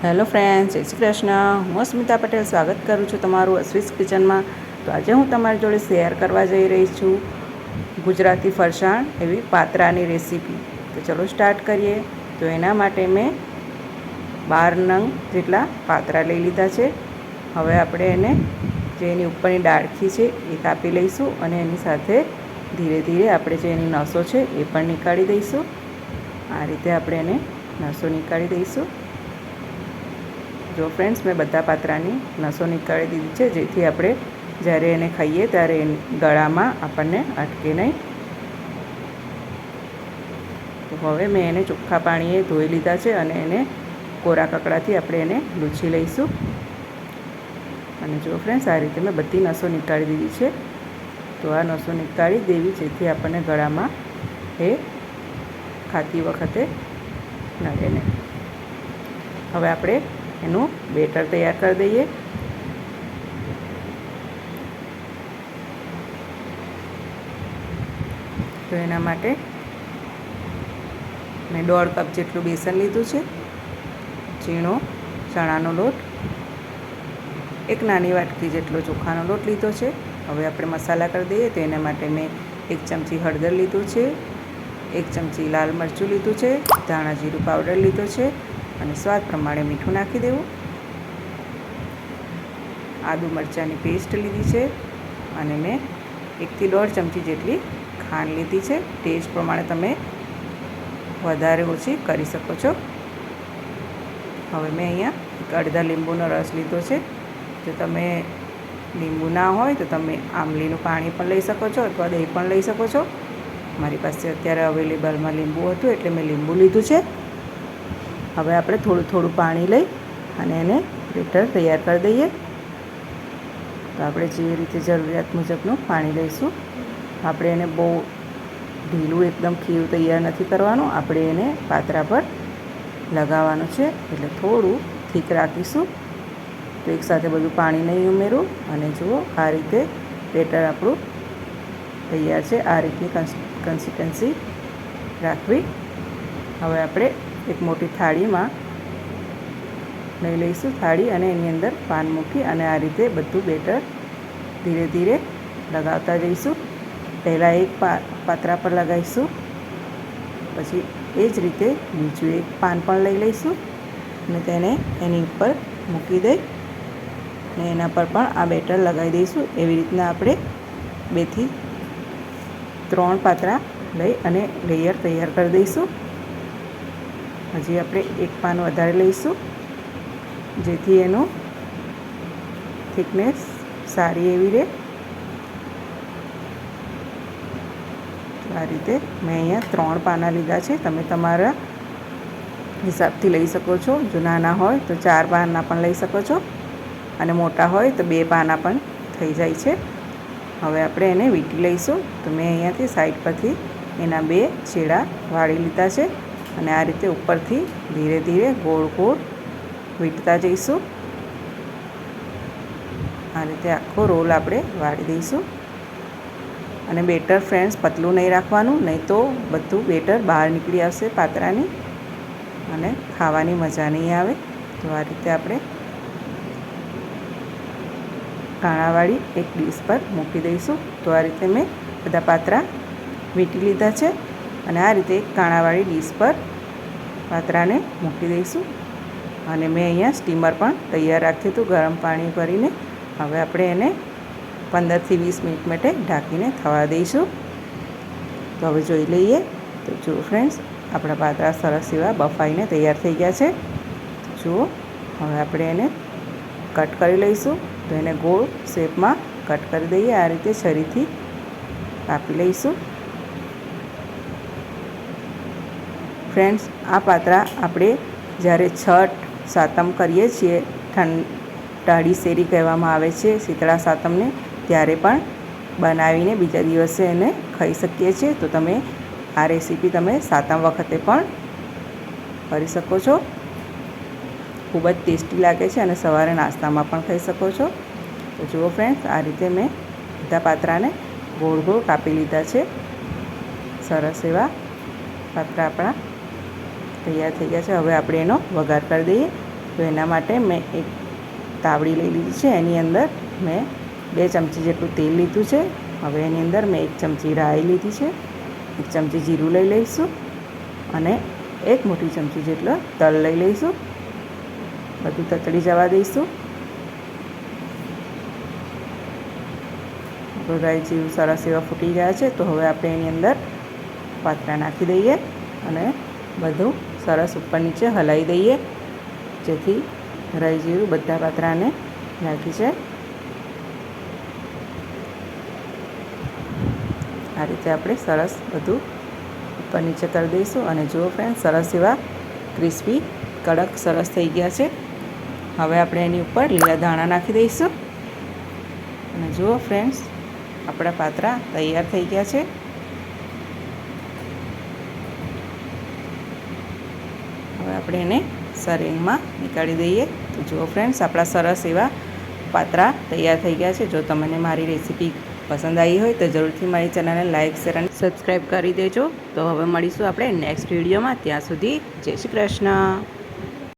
Hello friends, જય શ્રી કૃષ્ણ. હું સ્મિતા પટેલ સ્વાગત કરું છું તમારું અશ્વિસ કિચનમાં. તો આજે હું તમારી જોડે શેર કરવા જઈ રહી છું ગુજરાતી ફરસાણ એવી પાત્રાની રેસીપી. તો ચલો સ્ટાર્ટ કરીએ. તો એના માટે મેં 12 નંગ જેટલા પાત્રા લઈ લીધા છે. હવે આપણે એને જે એની ઉપરની ડાળખી છે એ કાપી લઈશું અને એની સાથે ધીરે ધીરે આપણે જે એની નસો છે એ પણ નીકાળી દઈશું. આ રીતે આપણે એને નસો નીકાળી દઈશું. જો ફ્રેન્ડ્સ, મેં બધા પાત્રાની નસો નીકાળી દીધી છે, જેથી આપણે જ્યારે એને ખાઈએ ત્યારે ગળામાં આપણને અટકે નહીં. તો હવે મેં એને ચોખ્ખા પાણીએ ધોઈ લીધા છે અને એને કોરા કકડાથી આપણે એને લૂછી લઈશું. અને જો ફ્રેન્ડ્સ, આ રીતે મેં બધી નસો નીકાળી દીધી છે. તો આ નસો નીકાળી દેવી, જેથી આપણને ગળામાં એ ખાતી વખતે લાગે નહીં. હવે આપણે એનું બેટર તૈયાર કરી દઈએ. તો એના માટે મેં 1.5 કપ જેટલું બેસન લીધું છે, ઝીણો ચણાનો લોટ, એક નાની વાટકી જેટલો ચોખાનો લોટ લીધો છે. હવે આપણે મસાલા કરી દઈએ. તો એના માટે મેં 1 ચમચી હળદર લીધું છે, 1 ચમચી લાલ મરચું લીધું છે, ધાણા જીરું પાવડર લીધો છે અને સ્વાદ પ્રમાણે મીઠું નાખી દેવું. આદુ મરચાંની પેસ્ટ લીધી છે અને મેં 1 થી 1.5 ચમચી જેટલી ખાંડ લીધી છે. ટેસ્ટ પ્રમાણે તમે વધારે ઓછી કરી શકો છો. હવે મેં અહીંયા અડધા લીંબુનો રસ લીધો છે. જો તમે લીંબુ ના હોય તો તમે આમલીનું પાણી પણ લઈ શકો છો અથવા દહીં પણ લઈ શકો છો. મારી પાસે અત્યારે અવેલેબલમાં લીંબુ હતું એટલે મેં લીંબુ લીધું છે. હવે આપણે થોડું થોડું પાણી લઈ અને એને બેટર તૈયાર કરી દઈએ. તો આપણે જે રીતે જરૂરિયાત મુજબનું પાણી લઈશું. આપણે એને બહુ ઢીલું એકદમ ખીરું તૈયાર નથી કરવાનું, આપણે એને પાત્રા પર લગાવવાનું છે, એટલે થોડું થીક રાખીશું. તો એકસાથે બધું પાણી નહીં ઉમેરું. અને જુઓ, આ રીતે બેટર આપણું તૈયાર છે. આ રીતની કન્સિસ્ટન્સી રાખવી. હવે આપણે એક મોટી થાળીમાં લઈ લઈશું થાળી અને એની અંદર પાન મૂકી અને આ રીતે બધું બેટર ધીરે ધીરે લગાવતા જઈશું. પહેલાં એક પાત્રા પર લગાવીશું, પછી એ જ રીતે બીજું એક પાન પણ લઈ લઈશું અને તેને એની ઉપર મૂકી દઈ અને એના પર પણ આ બેટર લગાવી દઈશું. એવી રીતના આપણે 2 થી 3 પાત્રા લઈ અને લેયર તૈયાર કરી દઈશું. હજી આપણે એક પાન વધારે લઈશું, જેથી એનું થિકનેસ સારી એવી રહે. આ રીતે મેં અહીંયા 3 પાના લીધા છે. તમે તમારા હિસાબથી લઈ શકો છો. જો નાના હોય તો 4 પાના પણ લઈ શકો છો અને મોટા હોય તો 2 પાના પણ થઈ જાય છે. હવે આપણે એને વીંટી લઈશું. તો મેં અહીંયાથી સાઈડ પરથી એના 2 છેડા વાળી લીધા છે અને આ રીતે ઉપરથી ધીરે ધીરે ગોળ ગોળ વીંટતા જઈશું. આ રીતે આખો રોલ આપણે વાળી દઈશું. અને બેટર ફ્રેન્ડ્સ પતલું નહીં રાખવાનું, નહીં તો બધું બેટર બહાર નીકળી આવશે પાત્રાની અને ખાવાની મજા નહીં આવે. તો આ રીતે આપણે કાણાવાળી એક ડીશ પર મૂકી દઈશું. તો આ રીતે મેં બધા પાત્રા વીંટી લીધા છે અને આ રીતે એક કાણાવાળી ડીશ પર પાત્રાને મૂકી દઈશું. અને મેં અહીંયા સ્ટીમર પણ તૈયાર રાખ્યું હતું ગરમ પાણી કરીને. હવે આપણે એને 15 થી 20 મિનિટ માટે ઢાંકીને થવા દઈશું. તો હવે જોઈ લઈએ. તો જુઓ ફ્રેન્ડ્સ, આપણા પાત્રા સરસ એવા બફાઈને તૈયાર થઈ ગયા છે. જુઓ, હવે આપણે એને કટ કરી લઈશું. તો એને ગોળ શેપમાં કટ કરી દઈએ. આ રીતે છરીથી કાપી લઈશું. ફ્રેન્ડ્સ, આ પાત્રા આપણે જ્યારે છઠ સાતમ કરીએ છીએ, ટાઢી શેરી કહેવામાં આવે છે શીતળા સાતમને, ત્યારે પણ બનાવીને બીજા દિવસે એને ખાઈ શકીએ છીએ. તો તમે આ રેસીપી તમે સાતમ વખતે પણ કરી શકો છો. ખૂબ જ ટેસ્ટી લાગે છે અને સવારે નાસ્તામાં પણ ખાઈ શકો છો. તો જુઓ ફ્રેન્ડ્સ, આ રીતે મેં બધા પાત્રાને ગોળ ગોળ કાપી લીધા છે. સરસ એવા પાત્રા આપણા તૈયાર થઈ ગયા છે. હવે આપણે એનો વઘાર કરી દઈએ. તો એના માટે મેં એક તાવડી લઈ લીધી છે, એની અંદર મેં 2 ચમચી જેટલું તેલ લીધું છે. હવે એની અંદર મેં 1 ચમચી રાઈ લીધી છે, 1 ચમચી જીરું લઈ લઈશું અને 1 મોટી ચમચી જેટલો તલ લઈ લઈશું. બધું તતડી જવા દઈશું. રાઈ જીરું સરસ એવા ફૂટી ગયા છે, તો હવે આપણે એની અંદર પાત્રા નાખી દઈએ અને બધું સરસ ઉપર નીચે હલાવી દઈએ, જેથી રાઈ જીરું બધા પાત્રાને નાખી છે. આ રીતે આપણે સરસ બધું ઉપર નીચે કરી દઈશું. અને જુઓ ફ્રેન્ડ, સરસ એવા ક્રિસ્પી કડક સરસ થઈ ગયા છે. હવે આપણે એની ઉપર લીલા ધાણા નાખી દઈશું. અને જુઓ ફ્રેન્ડ્સ, આપણા પાત્રા તૈયાર થઈ ગયા છે. હવે આપણે એને સર્વિંગમાં નીકાળી દઈએ. તો જુઓ ફ્રેન્ડ્સ, આપણા સરસ એવા પાત્રા તૈયાર થઈ ગયા છે. જો તમને મારી રેસીપી પસંદ આવી હોય તો જરૂરથી મારી ચેનલને લાઇક, શેર અને સબસ્ક્રાઈબ કરી દેજો. તો હવે મળીશું આપણે નેક્સ્ટ વિડીયોમાં. ત્યાં સુધી જય શ્રી કૃષ્ણ.